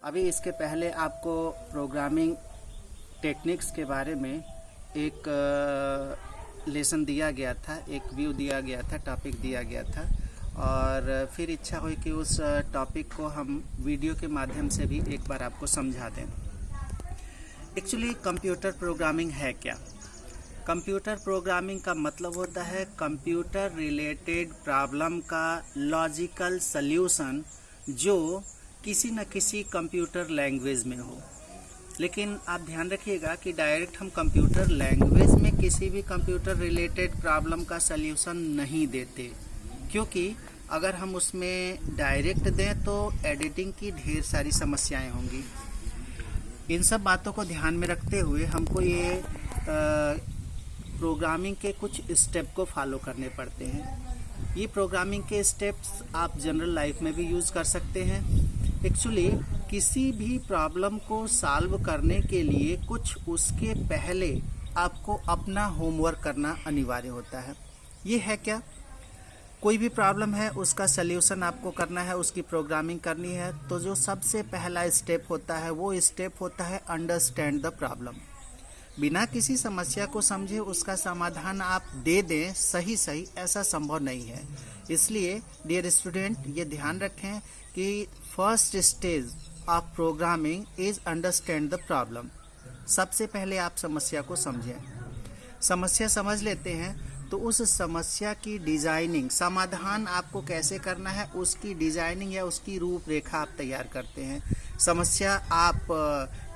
अभी इसके पहले आपको प्रोग्रामिंग टेक्निक्स के बारे में एक लेसन दिया गया था, एक व्यू दिया गया था, टॉपिक दिया गया था और फिर इच्छा हुई कि उस टॉपिक को हम वीडियो के माध्यम से भी एक बार आपको समझा दें। एक्चुअली कंप्यूटर प्रोग्रामिंग है क्या? कंप्यूटर प्रोग्रामिंग का मतलब होता है कंप्यूटर रिलेटेड प्रॉब्लम का लॉजिकल सल्यूशन जो किसी न किसी कंप्यूटर लैंग्वेज में हो। लेकिन आप ध्यान रखिएगा कि डायरेक्ट हम कंप्यूटर लैंग्वेज में किसी भी कंप्यूटर रिलेटेड प्रॉब्लम का सल्यूशन नहीं देते, क्योंकि अगर हम उसमें डायरेक्ट दें तो एडिटिंग की ढेर सारी समस्याएं होंगी। इन सब बातों को ध्यान में रखते हुए हमको ये प्रोग्रामिंग के कुछ स्टेप को फॉलो करने पड़ते हैं। ये प्रोग्रामिंग के स्टेप्स आप जनरल लाइफ में भी यूज़ कर सकते हैं। एक्चुअली किसी भी प्रॉब्लम को सॉल्व करने के लिए कुछ उसके पहले आपको अपना होमवर्क करना अनिवार्य होता है। ये है क्या? कोई भी प्रॉब्लम है, उसका सल्यूशन आपको करना है, उसकी प्रोग्रामिंग करनी है, तो जो सबसे पहला स्टेप होता है वो स्टेप होता है अंडरस्टैंड द प्रॉब्लम। बिना किसी समस्या को समझे उसका समाधान आप दे दें सही ऐसा संभव नहीं है। इसलिए डियर स्टूडेंट, ये ध्यान रखें कि first stage of programming is understand the problem. सबसे पहले आप समस्या को समझें। समस्या समझ लेते हैं तो उस समस्या की डिजाइनिंग, समाधान आपको कैसे करना है उसकी डिजाइनिंग या उसकी रूपरेखा आप तैयार करते हैं। समस्या आप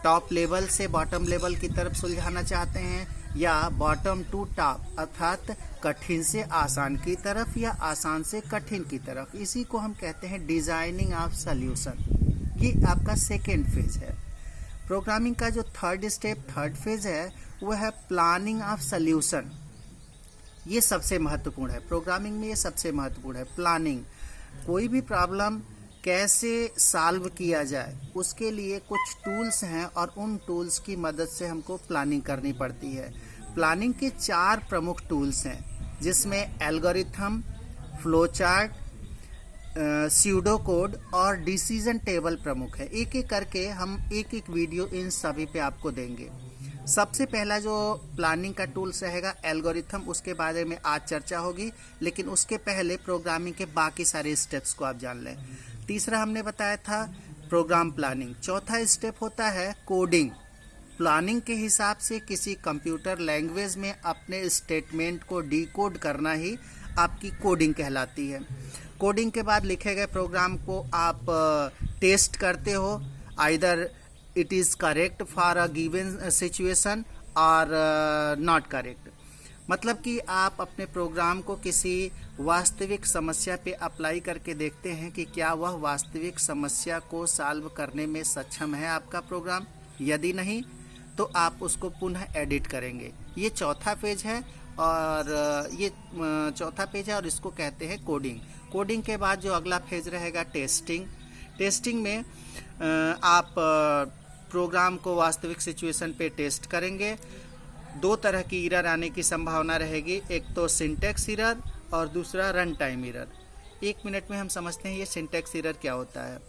टॉप लेवल से बॉटम लेवल की तरफ सुलझाना चाहते हैं या बॉटम टू टॉप अर्थात कठिन से आसान की तरफ या आसान से कठिन की तरफ। इसी को हम कहते हैं डिजाइनिंग ऑफ सॉल्यूशन। ये आपका सेकेंड फेज है। प्रोग्रामिंग का जो थर्ड फेज है वो है प्लानिंग ऑफ सॉल्यूशन। ये सबसे महत्वपूर्ण है प्रोग्रामिंग में, ये सबसे महत्वपूर्ण है प्लानिंग। कोई भी प्रॉब्लम कैसे सॉल्व किया जाए उसके लिए कुछ टूल्स हैं और उन टूल्स की मदद से हमको प्लानिंग करनी पड़ती है। प्लानिंग के 4 प्रमुख टूल्स हैं जिसमें algorithm, flow chart, pseudo code और डिसीजन टेबल प्रमुख है। एक एक करके हम एक वीडियो इन सभी पे आपको देंगे। सबसे पहला जो प्लानिंग का टूल्स रहेगा एल्गोरिथम, उसके बारे में आज चर्चा होगी, लेकिन उसके पहले प्रोग्रामिंग के बाकी सारे स्टेप्स को आप जान लें। तीसरा हमने बताया था प्रोग्राम प्लानिंग। चौथा स्टेप होता है कोडिंग। प्लानिंग के हिसाब से किसी कंप्यूटर लैंग्वेज में अपने स्टेटमेंट को डिकोड करना ही आपकी कोडिंग कहलाती है। कोडिंग के बाद लिखे गए प्रोग्राम को आप टेस्ट करते हो, either it is correct for a given situation और नॉट करेक्ट। मतलब कि आप अपने प्रोग्राम को किसी वास्तविक समस्या पे अप्लाई करके देखते हैं कि क्या वह वास्तविक समस्या को सॉल्व करने में सक्षम है आपका प्रोग्राम। यदि नहीं तो आप उसको पुनः एडिट करेंगे। ये चौथा पेज है और इसको कहते हैं कोडिंग। कोडिंग के बाद जो अगला फेज रहेगा टेस्टिंग। टेस्टिंग में आप प्रोग्राम को वास्तविक सिचुएशन पे टेस्ट करेंगे। 2 तरह की एरर आने की संभावना रहेगी, एक तो सिंटैक्स एरर और दूसरा रन टाइम एरर। 1 मिनट में हम समझते हैं ये सिंटैक्स एरर क्या होता है।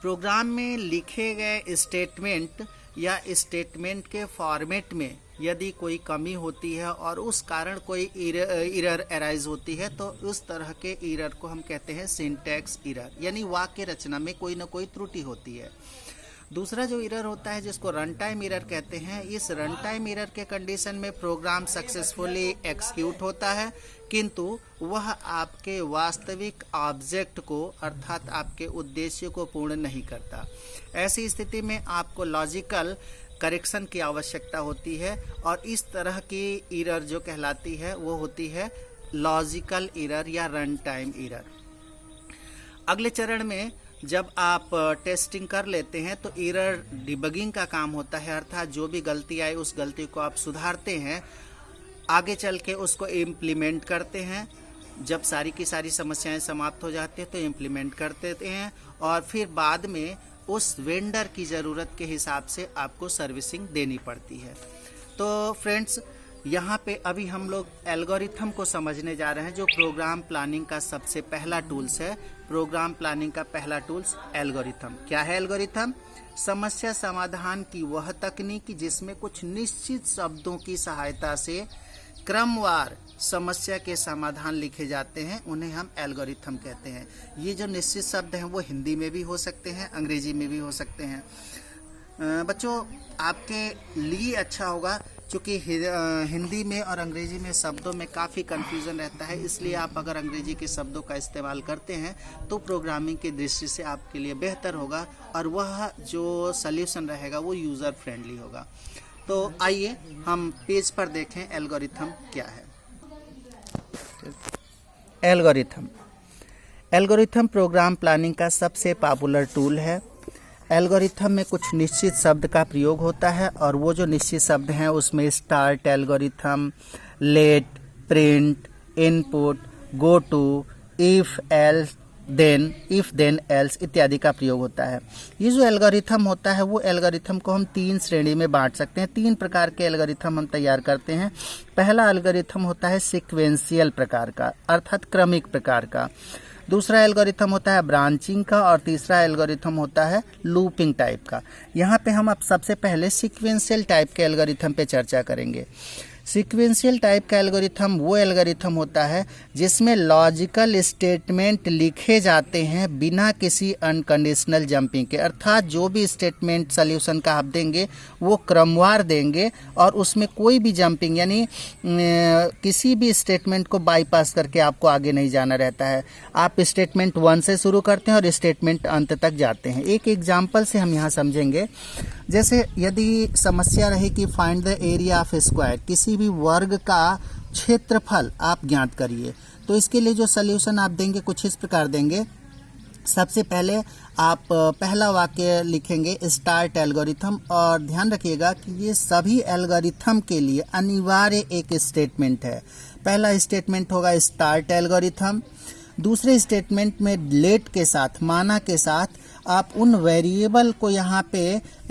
प्रोग्राम में लिखे गए स्टेटमेंट या स्टेटमेंट के फॉर्मेट में यदि कोई कमी होती है और उस कारण कोई एरर अराइज होती है तो उस तरह के एरर को हम कहते हैं सिंटैक्स एरर, यानी वाक्य रचना में कोई ना कोई त्रुटि होती है। दूसरा जो एरर होता है जिसको रन टाइम एरर कहते हैं, इस रन टाइम एरर के कंडीशन में प्रोग्राम सक्सेसफुली एक्सिक्यूट होता है किंतु वह आपके वास्तविक ऑब्जेक्ट को अर्थात आपके उद्देश्य को पूर्ण नहीं करता। ऐसी स्थिति में आपको लॉजिकल करेक्शन की आवश्यकता होती है और इस तरह की एरर जो कहलाती है वो होती है लॉजिकल एरर या रन टाइम एरर। अगले चरण में जब आप टेस्टिंग कर लेते हैं तो एरर डिबगिंग का काम होता है, अर्थात जो भी गलती आई उस गलती को आप सुधारते हैं, आगे चल के उसको इम्प्लीमेंट करते हैं। जब सारी की सारी समस्याएं समाप्त हो जाती हैं तो इम्प्लीमेंट कर देते हैं और फिर बाद में उस वेंडर की ज़रूरत के हिसाब से आपको सर्विसिंग देनी पड़ती है। तो फ्रेंड्स, यहाँ पे अभी हम लोग एल्गोरिथम को समझने जा रहे हैं जो प्रोग्राम प्लानिंग का सबसे पहला टूल्स है। प्रोग्राम प्लानिंग का पहला टूल्स एल्गोरिथम। क्या है एल्गोरिथम? समस्या समाधान की वह तकनीक जिसमें कुछ निश्चित शब्दों की सहायता से क्रमवार समस्या के समाधान लिखे जाते हैं, उन्हें हम एल्गोरिथम कहते हैं। ये जो निश्चित शब्द हैं वो हिंदी में भी हो सकते हैं, अंग्रेजी में भी हो सकते हैं। बच्चों, आपके लिए अच्छा होगा क्योंकि हिंदी में और अंग्रेजी में शब्दों में काफ़ी कन्फ्यूज़न रहता है, इसलिए आप अगर अंग्रेजी के शब्दों का इस्तेमाल करते हैं तो प्रोग्रामिंग की दृष्टि से आपके लिए बेहतर होगा और वह जो सल्यूशन रहेगा वो यूज़र फ्रेंडली होगा। तो आइए हम पेज पर देखें एल्गोरिथम क्या है। एल्गोरिथम प्रोग्राम प्लानिंग का सबसे पॉपुलर टूल है। एल्गोरिथम में कुछ निश्चित शब्द का प्रयोग होता है और वो जो निश्चित शब्द हैं उसमें start algorithm, let, print, input, go to, if then else इत्यादि का प्रयोग होता है। ये जो एल्गोरिथम होता है वो एल्गोरिथम को हम 3 श्रेणी में बांट सकते हैं। 3 प्रकार के एल्गोरिथम हम तैयार करते हैं। पहला एल्गोरिथम होता है सीक्वेंशियल प्रकार का, अर्थात क्रमिक प्रकार का। दूसरा एल्गोरिथम होता है ब्रांचिंग का और तीसरा एल्गोरिथम होता है लूपिंग टाइप का। यहाँ पे हम अब सबसे पहले सीक्वेंशियल टाइप के एल्गोरिथम पे चर्चा करेंगे। सीक्वेंशियल टाइप का एल्गोरिथम वो एल्गोरिथम होता है जिसमें लॉजिकल स्टेटमेंट लिखे जाते हैं बिना किसी अनकंडीशनल जंपिंग के, अर्थात जो भी स्टेटमेंट सॉल्यूशन का आप देंगे वो क्रमवार देंगे और उसमें कोई भी जंपिंग यानी किसी भी स्टेटमेंट को बाईपास करके आपको आगे नहीं जाना रहता है। आप स्टेटमेंट 1 से शुरू करते हैं और स्टेटमेंट अंत तक जाते हैं। एक एग्जाम्पल से हम यहाँ समझेंगे। जैसे यदि समस्या रहे कि find the area of square, किसी भी वर्ग का क्षेत्रफल आप ज्ञात करिए, तो इसके लिए जो सल्यूशन आप देंगे कुछ इस प्रकार देंगे। सबसे पहले आप पहला वाक्य लिखेंगे स्टार्ट एल्गोरिथम, और ध्यान रखिएगा कि ये सभी एल्गोरिथम के लिए अनिवार्य एक स्टेटमेंट है। पहला स्टेटमेंट होगा स्टार्ट एल्गोरिथम। दूसरे स्टेटमेंट में लेट के साथ, माना के साथ आप उन वेरिएबल को यहाँ पे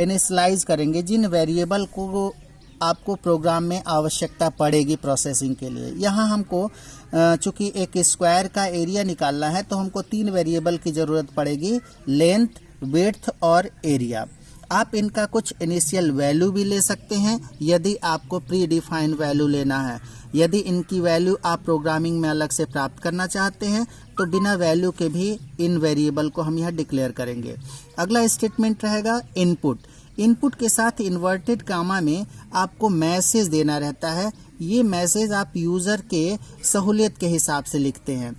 इनिशियलाइज करेंगे जिन वेरिएबल को आपको प्रोग्राम में आवश्यकता पड़ेगी प्रोसेसिंग के लिए। यहाँ हमको चूंकि एक स्क्वायर का एरिया निकालना है तो हमको 3 वेरिएबल की ज़रूरत पड़ेगी, लेंथ, विड्थ और एरिया। आप इनका कुछ इनिशियल वैल्यू भी ले सकते हैं यदि आपको प्री डिफाइंड वैल्यू लेना है। यदि इनकी वैल्यू आप प्रोग्रामिंग में अलग से प्राप्त करना चाहते हैं तो बिना वैल्यू के भी इन वेरिएबल को हम यहाँ डिक्लेयर करेंगे। अगला स्टेटमेंट रहेगा इनपुट। इनपुट के साथ इन्वर्टेड कामा में आपको मैसेज देना रहता है। ये मैसेज आप यूज़र के सहूलियत के हिसाब से लिखते हैं।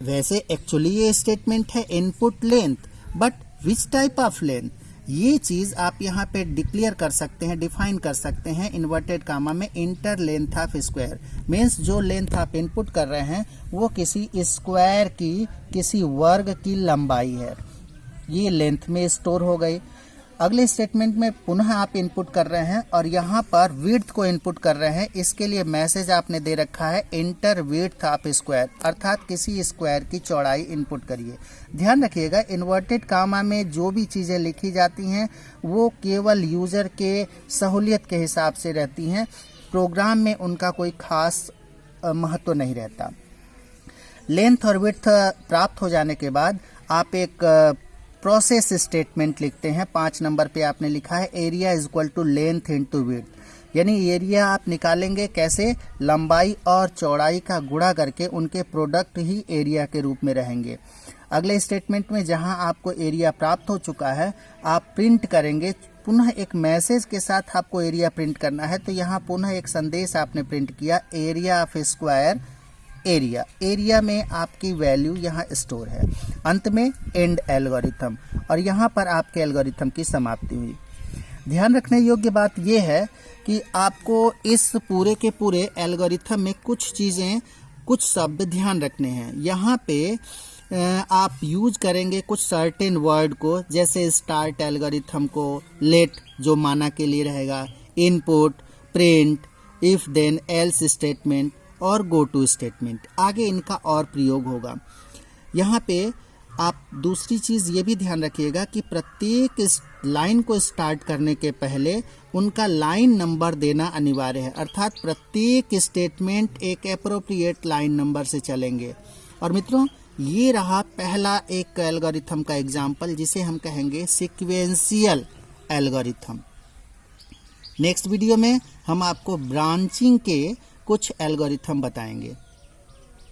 वैसे एक्चुअली ये स्टेटमेंट है input length, but which type of length, ये चीज़ आप यहाँ पे डिक्लेयर कर सकते हैं, डिफाइन कर सकते हैं इन्वर्टेड कामा में। Inter length of square means जो लेंथ आप इनपुट कर रहे हैं वो किसी स्क्वायर की, किसी वर्ग की लंबाई है। ये लेंथ में स्टोर हो गई। अगले स्टेटमेंट में पुनः आप इनपुट कर रहे हैं और यहाँ पर विड्थ को इनपुट कर रहे हैं। इसके लिए मैसेज आपने दे रखा है इंटर विड्थ ऑफ स्क्वायर, अर्थात किसी स्क्वायर की चौड़ाई इनपुट करिए। ध्यान रखिएगा इन्वर्टेड कामा में जो भी चीज़ें लिखी जाती हैं वो केवल यूज़र के सहूलियत के हिसाब से रहती हैं, प्रोग्राम में उनका कोई खास महत्व नहीं रहता। लेंथ और विड्थ प्राप्त हो जाने के बाद आप एक प्रोसेस स्टेटमेंट लिखते हैं। 5 नंबर पे आपने लिखा है area is equal to length into width, यानी एरिया आप निकालेंगे कैसे, लंबाई और चौड़ाई का गुणा करके उनके प्रोडक्ट ही एरिया के रूप में रहेंगे। अगले स्टेटमेंट में जहां आपको एरिया प्राप्त हो चुका है आप प्रिंट करेंगे। पुनः एक मैसेज के साथ आपको एरिया प्रिंट करना है, तो यहाँ पुनः एक संदेश आपने प्रिंट किया area of square area. Area में आपकी वैल्यू यहाँ स्टोर है। अंत में एंड एल्गोरिथम, और यहाँ पर आपके एल्गोरिथम की समाप्ति हुई। ध्यान रखने योग्य बात यह है कि आपको इस पूरे के पूरे एल्गोरिथम में कुछ चीज़ें, कुछ शब्द ध्यान रखने हैं। यहाँ पे आप यूज करेंगे कुछ सर्टेन वर्ड को, जैसे स्टार्ट एल्गोरिथम को लेट जो माना के लिए रहेगा, input, print, if then else statement और गो टू स्टेटमेंट। आगे इनका और प्रयोग होगा। यहाँ पे आप दूसरी चीज़ ये भी ध्यान रखिएगा कि प्रत्येक लाइन को स्टार्ट करने के पहले उनका लाइन नंबर देना अनिवार्य है, अर्थात प्रत्येक स्टेटमेंट एक एप्रोप्रिएट लाइन नंबर से चलेंगे। और मित्रों ये रहा पहला एक एल्गोरिथम का एग्जाम्पल, जिसे हम कहेंगे सीक्वेंशियल एल्गोरिथम। नेक्स्ट वीडियो में हम आपको ब्रांचिंग के कुछ एल्गोरिथम बताएंगे।